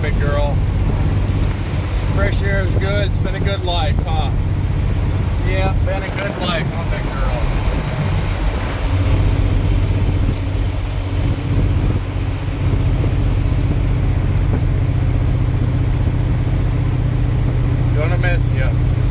big girl. Fresh air is good. It's been a good life, huh? Yeah, been a good life, huh, big girl? Gonna miss you.